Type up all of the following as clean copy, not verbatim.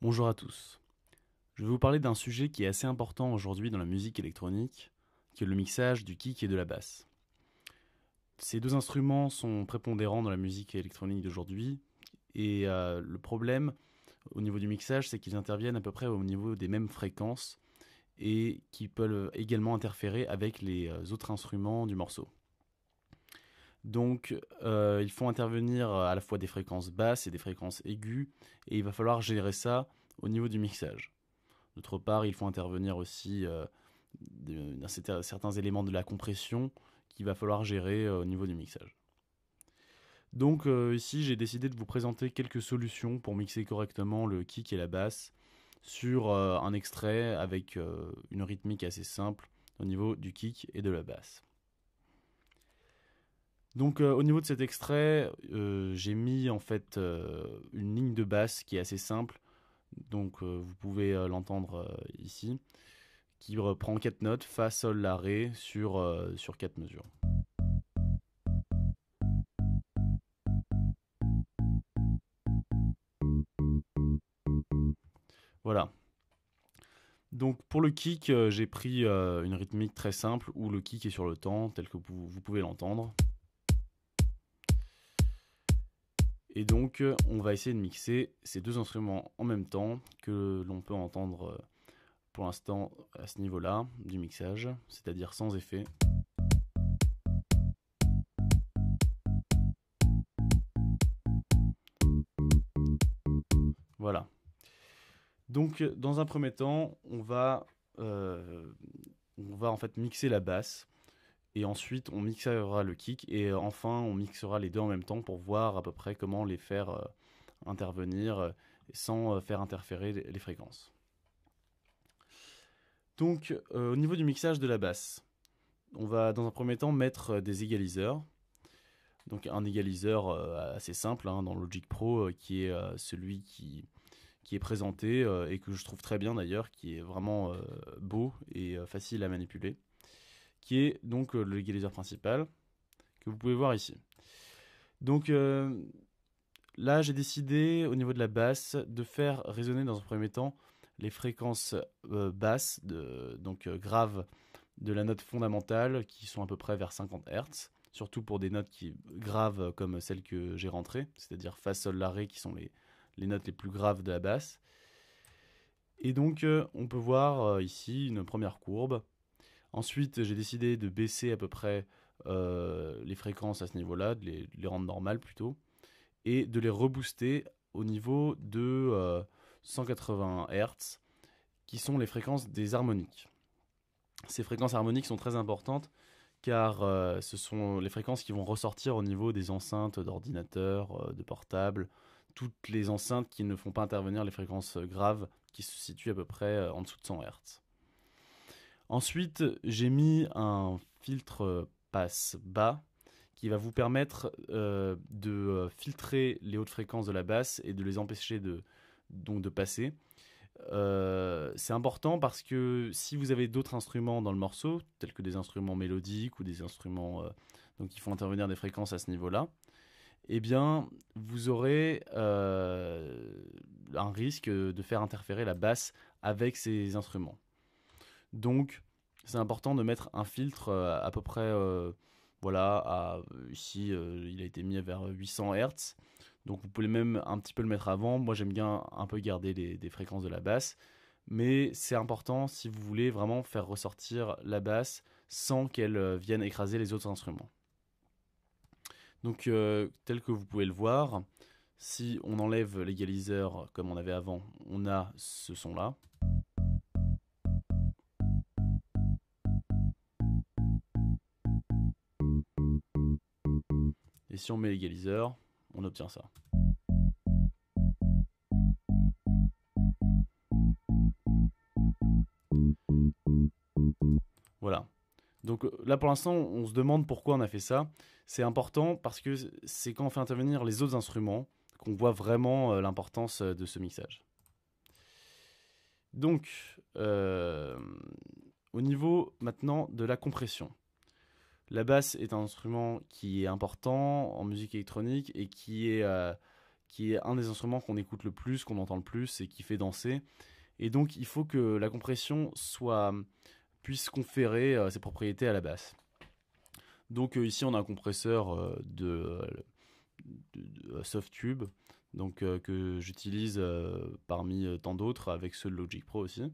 Bonjour à tous. Je vais vous parler d'un sujet qui est assez important aujourd'hui dans la musique électronique, qui est le mixage du kick et de la basse. Ces deux instruments sont prépondérants dans la musique électronique d'aujourd'hui, et le problème au niveau du mixage, c'est qu'ils interviennent à peu près au niveau des mêmes fréquences et qui peuvent également interférer avec les autres instruments du morceau. Donc, ils font intervenir à la fois des fréquences basses et des fréquences aiguës, et il va falloir gérer ça au niveau du mixage. D'autre part, ils font intervenir aussi certains éléments de la compression qu'il va falloir gérer au niveau du mixage. Donc ici, j'ai décidé de vous présenter quelques solutions pour mixer correctement le kick et la basse sur un extrait avec une rythmique assez simple au niveau du kick et de la basse. Donc au niveau de cet extrait, j'ai mis en fait une ligne de basse qui est assez simple. Donc vous pouvez l'entendre ici, qui reprend 4 notes, Fa, Sol, La, Ré, sur 4 mesures. Voilà. Donc pour le kick, j'ai pris une rythmique très simple où le kick est sur le temps, tel que vous pouvez l'entendre. Et donc on va essayer de mixer ces deux instruments en même temps que l'on peut entendre pour l'instant à ce niveau-là du mixage, c'est-à-dire sans effet. Voilà. Donc dans un premier temps, on va en fait mixer la basse et ensuite on mixera le kick et enfin on mixera les deux en même temps pour voir à peu près comment les faire intervenir sans faire interférer les fréquences. Donc au niveau du mixage de la basse, on va dans un premier temps mettre des égaliseurs. Donc un égaliseur assez simple dans Logic Pro qui est celui qui est présenté et que je trouve très bien d'ailleurs, qui est vraiment beau et facile à manipuler, qui est donc l'égaliseur principal que vous pouvez voir ici. Donc là, j'ai décidé au niveau de la basse de faire résonner dans un premier temps les fréquences basses, donc graves de la note fondamentale qui sont à peu près vers 50 Hz, surtout pour des notes graves comme celles que j'ai rentrées, c'est-à-dire Fa, Sol, La, Ré qui sont les notes les plus graves de la basse. Et donc on peut voir ici une première courbe. Ensuite j'ai décidé de baisser à peu près les fréquences à ce niveau-là, de les rendre normales plutôt, et de les rebooster au niveau de 180 Hz, qui sont les fréquences des harmoniques. Ces fréquences harmoniques sont très importantes car ce sont les fréquences qui vont ressortir au niveau des enceintes d'ordinateurs, de portables, toutes les enceintes qui ne font pas intervenir les fréquences graves qui se situent à peu près en dessous de 100 Hz. Ensuite, j'ai mis un filtre passe bas qui va vous permettre de filtrer les hautes fréquences de la basse et de les empêcher donc de passer. C'est important parce que si vous avez d'autres instruments dans le morceau, tels que des instruments mélodiques ou des instruments donc qui font intervenir des fréquences à ce niveau-là, eh bien, vous aurez un risque de faire interférer la basse avec ces instruments. Donc, c'est important de mettre un filtre à peu près, voilà, ici, il a été mis vers 800 Hz. Donc, vous pouvez même un petit peu le mettre avant. Moi, j'aime bien un peu garder des fréquences de la basse. Mais c'est important si vous voulez vraiment faire ressortir la basse sans qu'elle vienne écraser les autres instruments. Donc, tel que vous pouvez le voir, si on enlève l'égaliseur comme on avait avant, on a ce son-là. Et si on met l'égaliseur, on obtient ça. Voilà. Donc là pour l'instant on se demande pourquoi on a fait ça. C'est important parce que c'est quand on fait intervenir les autres instruments qu'on voit vraiment l'importance de ce mixage. Donc au niveau maintenant de la compression. La basse est un instrument qui est important en musique électronique et qui qui est un des instruments qu'on écoute le plus, qu'on entend le plus et qui fait danser. Et donc il faut que la compression puisse conférer ses propriétés à la basse. Donc ici on a un compresseur de soft tube, donc que j'utilise parmi tant d'autres avec ceux de Logic Pro aussi.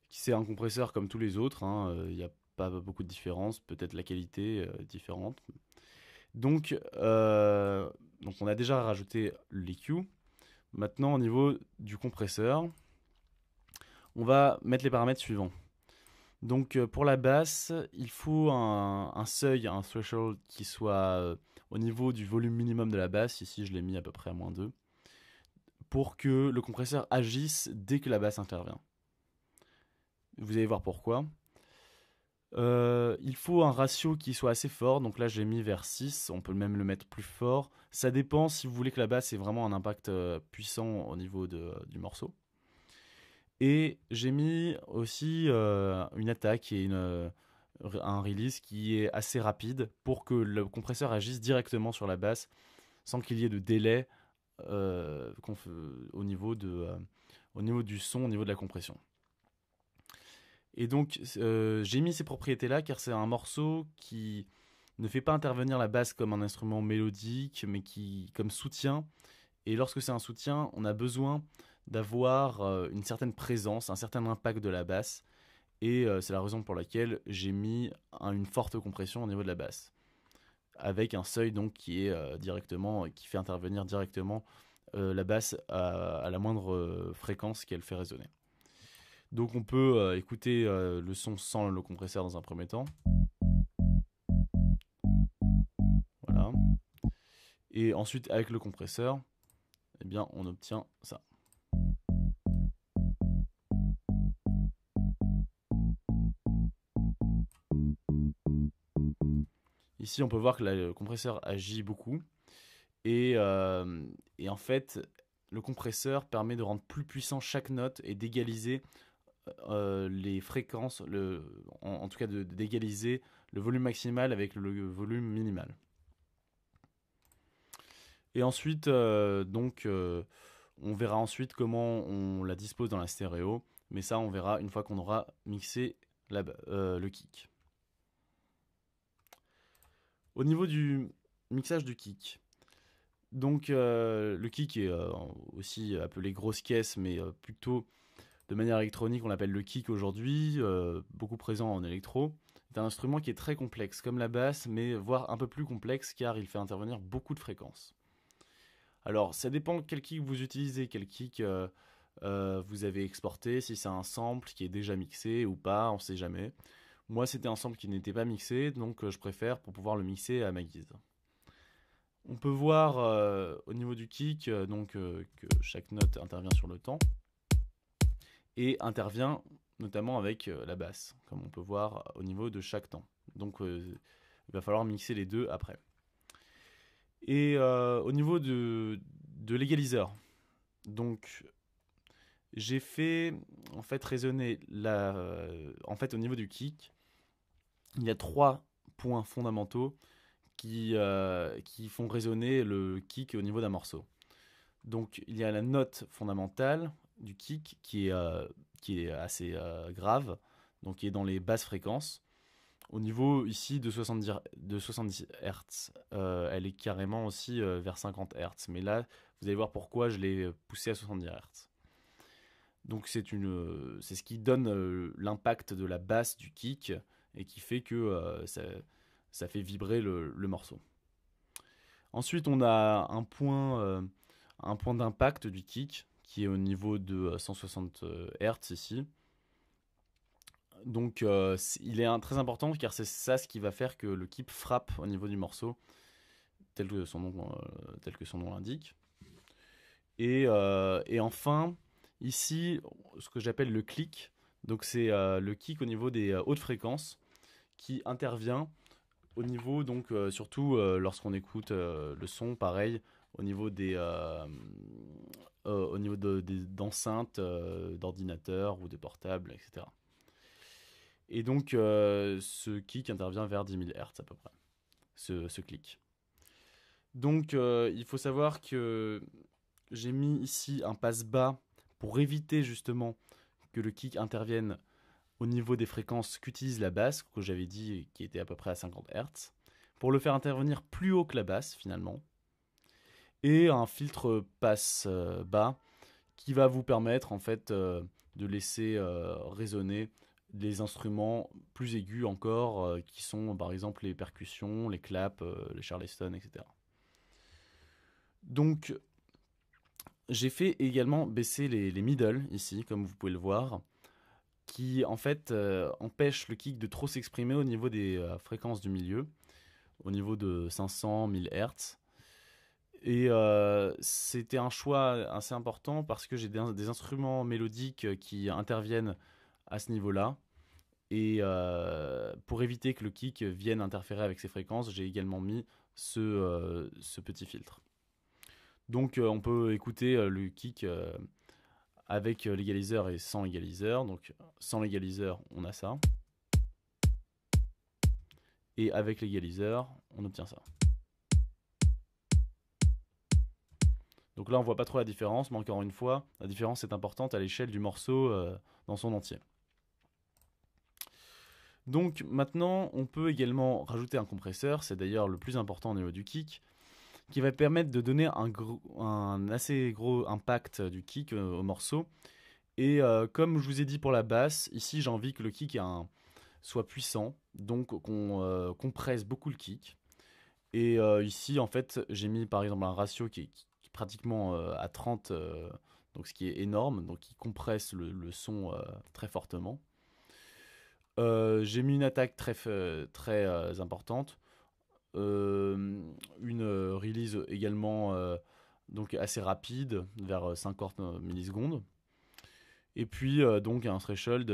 C'est un compresseur comme tous les autres, il n'y a pas beaucoup de différence, peut-être la qualité différente. Donc on a déjà rajouté l'EQ. Maintenant au niveau du compresseur, on va mettre les paramètres suivants. Donc pour la basse, il faut un seuil, un threshold qui soit au niveau du volume minimum de la basse. Ici je l'ai mis à peu près à -2. Pour que le compresseur agisse dès que la basse intervient. Vous allez voir pourquoi. Il faut un ratio qui soit assez fort. Donc là j'ai mis vers 6. On peut même le mettre plus fort. Ça dépend si vous voulez que la basse ait vraiment un impact puissant au niveau du morceau. Et j'ai mis aussi une attaque et un release qui est assez rapide pour que le compresseur agisse directement sur la basse sans qu'il y ait de délai au niveau du son, au niveau de la compression. Et donc j'ai mis ces propriétés-là car c'est un morceau qui ne fait pas intervenir la basse comme un instrument mélodique, mais comme soutien. Et lorsque c'est un soutien, on a besoin d'avoir une certaine présence, un certain impact de la basse. Et c'est la raison pour laquelle j'ai mis une forte compression au niveau de la basse. Avec un seuil donc qui fait intervenir directement la basse à la moindre fréquence qu'elle fait résonner. Donc on peut écouter le son sans le compresseur dans un premier temps. Voilà. Et ensuite avec le compresseur, eh bien, on obtient ça. Ici, on peut voir que le compresseur agit beaucoup. Et en fait, le compresseur permet de rendre plus puissant chaque note et d'égaliser les fréquences, en tout cas d'égaliser le volume maximal avec le volume minimal. Et ensuite, on verra ensuite comment on la dispose dans la stéréo, mais ça on verra une fois qu'on aura mixé le kick. Au niveau du mixage du kick, donc le kick est aussi appelé grosse caisse, mais plutôt de manière électronique, on l'appelle le kick aujourd'hui, beaucoup présent en électro. C'est un instrument qui est très complexe, comme la basse, mais voire un peu plus complexe car il fait intervenir beaucoup de fréquences. Alors, ça dépend quel kick vous utilisez, quel kick vous avez exporté, si c'est un sample qui est déjà mixé ou pas, on ne sait jamais. Moi, c'était un sample qui n'était pas mixé, donc je préfère pour pouvoir le mixer à ma guise. On peut voir au niveau du kick que chaque note intervient sur le temps et intervient notamment avec la basse, comme on peut voir au niveau de chaque temps. Donc il va falloir mixer les deux après. Et au niveau de l'égaliseur, donc j'ai fait en fait résonner au niveau du kick, il y a 3 points fondamentaux qui font résonner le kick au niveau d'un morceau. Donc il y a la note fondamentale du kick qui est assez grave, donc qui est dans les basses fréquences. Au niveau ici de 70 Hz, elle est carrément aussi vers 50 Hz. Mais là, vous allez voir pourquoi je l'ai poussé à 70 Hz. Donc c'est ce qui donne l'impact de la basse du kick et qui fait que ça fait vibrer le morceau. Ensuite, on a un point d'impact du kick qui est au niveau de 160 Hz ici. Donc il est très important car c'est ça ce qui va faire que le kick frappe au niveau du morceau tel que son nom l'indique. Et enfin, ici, ce que j'appelle le click, donc c'est le kick au niveau des hautes fréquences qui intervient au niveau, donc surtout lorsqu'on écoute le son, pareil, au niveau d'enceintes, d'ordinateurs ou de portables, etc. Et donc ce kick intervient vers 10 000 Hz à peu près, ce click. Donc il faut savoir que j'ai mis ici un passe bas pour éviter justement que le kick intervienne au niveau des fréquences qu'utilise la basse, que j'avais dit qui était à peu près à 50 Hz, pour le faire intervenir plus haut que la basse finalement. Et un filtre passe bas qui va vous permettre en fait de laisser résonner des instruments plus aigus encore, qui sont par exemple les percussions, les claps, les charleston, etc. Donc j'ai fait également baisser les middle ici, comme vous pouvez le voir, qui en fait empêchent le kick de trop s'exprimer au niveau des fréquences du milieu, au niveau de 500-1000 Hz. Et c'était un choix assez important parce que j'ai des instruments mélodiques qui interviennent à ce niveau-là. Et pour éviter que le kick vienne interférer avec ces fréquences, j'ai également mis ce petit filtre. Donc on peut écouter le kick avec l'égaliseur et sans égaliseur. Donc sans l'égaliseur, on a ça. Et avec l'égaliseur, on obtient ça. Donc là, on voit pas trop la différence, mais encore une fois, la différence est importante à l'échelle du morceau dans son entier. Donc maintenant, on peut également rajouter un compresseur, c'est d'ailleurs le plus important au niveau du kick, qui va permettre de donner un assez gros impact du kick au morceau. Et comme je vous ai dit pour la basse, ici j'ai envie que le kick soit puissant, donc qu'on compresse beaucoup le kick. Et ici, en fait, j'ai mis par exemple un ratio qui est pratiquement à 30, donc ce qui est énorme, donc qui compresse le son très fortement. J'ai mis une attaque très importante, une release également donc assez rapide, vers 50 millisecondes. Et puis donc un threshold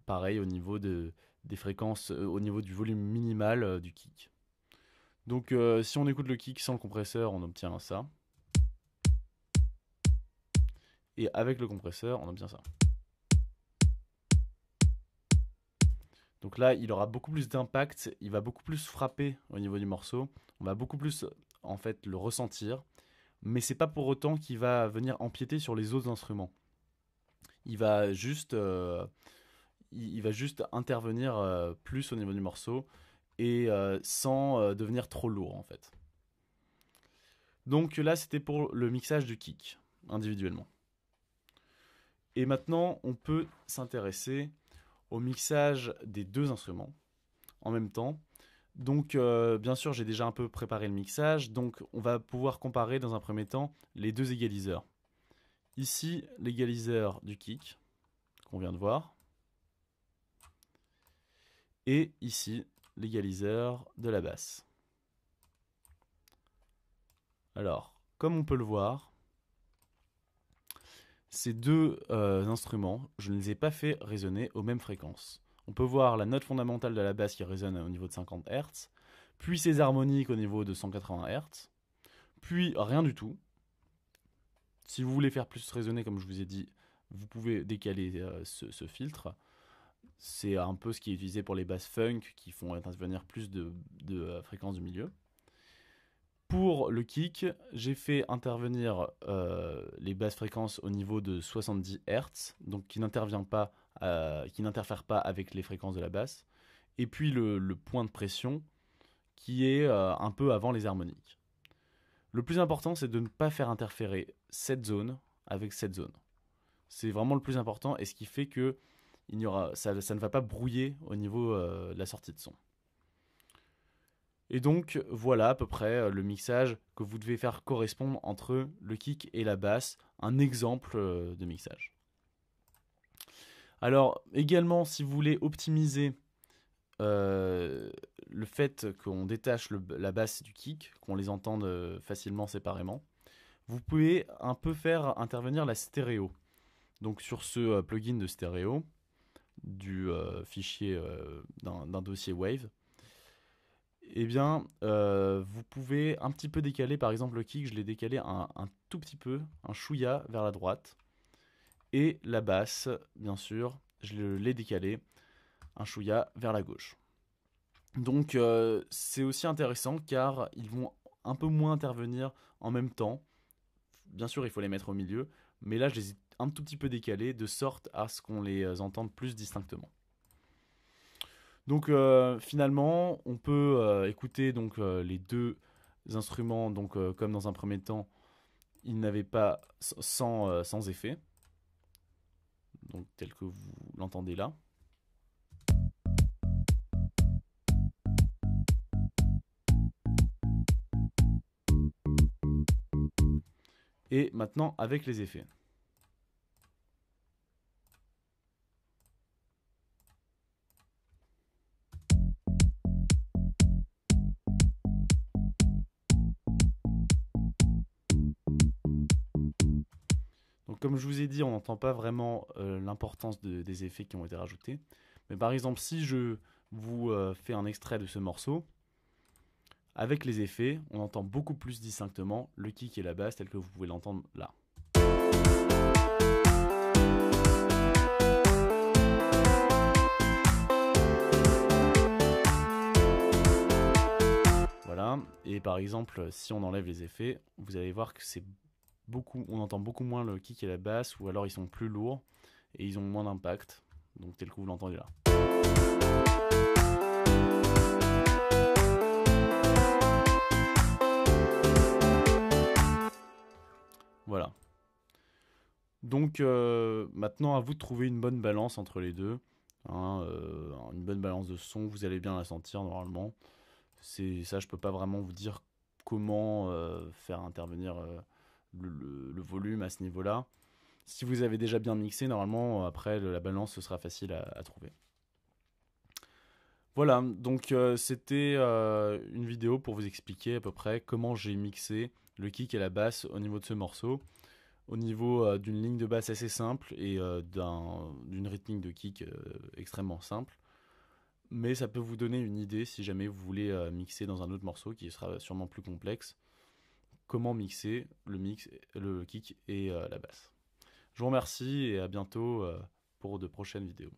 pareil au niveau des fréquences, au niveau du volume minimal du kick. Donc si on écoute le kick sans le compresseur, on obtient ça. Et avec le compresseur, on obtient ça. Donc là, il aura beaucoup plus d'impact, il va beaucoup plus frapper au niveau du morceau, on va beaucoup plus en fait le ressentir, mais c'est pas pour autant qu'il va venir empiéter sur les autres instruments. Il va juste, intervenir plus au niveau du morceau et sans devenir trop lourd en fait. Donc là, c'était pour le mixage du kick individuellement. Et maintenant, on peut s'intéresser au mixage des deux instruments en même temps. Donc, bien sûr, j'ai déjà un peu préparé le mixage. Donc, on va pouvoir comparer dans un premier temps les deux égaliseurs. Ici, l'égaliseur du kick, qu'on vient de voir. Et ici, l'égaliseur de la basse. Alors, comme on peut le voir, ces deux instruments, je ne les ai pas fait résonner aux mêmes fréquences. On peut voir la note fondamentale de la basse qui résonne au niveau de 50 Hz, puis ses harmoniques au niveau de 180 Hz, puis rien du tout. Si vous voulez faire plus résonner, comme je vous ai dit, vous pouvez décaler ce filtre. C'est un peu ce qui est utilisé pour les basses funk qui font intervenir plus de fréquences du milieu. Pour le kick, j'ai fait intervenir les basses fréquences au niveau de 70 Hz, donc qui n'interfèrent pas avec les fréquences de la basse. Et puis le point de pression qui est un peu avant les harmoniques. Le plus important, c'est de ne pas faire interférer cette zone avec cette zone. C'est vraiment le plus important et ce qui fait que ça ne va pas brouiller au niveau de la sortie de son. Et donc voilà à peu près le mixage que vous devez faire correspondre entre le kick et la basse, un exemple de mixage. Alors également, si vous voulez optimiser le fait qu'on détache la basse du kick, qu'on les entende facilement séparément, vous pouvez un peu faire intervenir la stéréo. Donc sur ce plugin de stéréo, du fichier d'un dossier Wave, eh bien, vous pouvez un petit peu décaler, par exemple le kick, je l'ai décalé un tout petit peu, un chouïa vers la droite. Et la basse, bien sûr, je l'ai décalé un chouïa vers la gauche. Donc c'est aussi intéressant car ils vont un peu moins intervenir en même temps, bien sûr, il faut les mettre au milieu, mais là, je les ai un tout petit peu décalés de sorte à ce qu'on les entende plus distinctement. Donc finalement, on peut écouter donc les deux instruments, donc comme dans un premier temps, ils n'avaient pas sans effet, donc tel que vous l'entendez là. Et maintenant avec les effets. Donc comme je vous ai dit, on n'entend pas vraiment l'importance des effets qui ont été rajoutés. Mais par exemple, si je vous fais un extrait de ce morceau, avec les effets, on entend beaucoup plus distinctement le kick et la basse tel que vous pouvez l'entendre là. Voilà, et par exemple, si on enlève les effets, vous allez voir que on entend beaucoup moins le kick et la basse, ou alors ils sont plus lourds et ils ont moins d'impact, donc tel que vous l'entendez là. Voilà. Donc maintenant à vous de trouver une bonne balance entre les deux, hein, une bonne balance de son, vous allez bien la sentir normalement. C'est ça, je peux pas vraiment vous dire comment faire intervenir le volume à ce niveau-là. Si vous avez déjà bien mixé, normalement après la balance ce sera facile à trouver. Voilà, donc c'était une vidéo pour vous expliquer à peu près comment j'ai mixé le kick et la basse au niveau de ce morceau, au niveau d'une ligne de basse assez simple et d'une rythmique de kick extrêmement simple. Mais ça peut vous donner une idée si jamais vous voulez mixer dans un autre morceau qui sera sûrement plus complexe, comment mixer le kick et la basse. Je vous remercie et à bientôt pour de prochaines vidéos.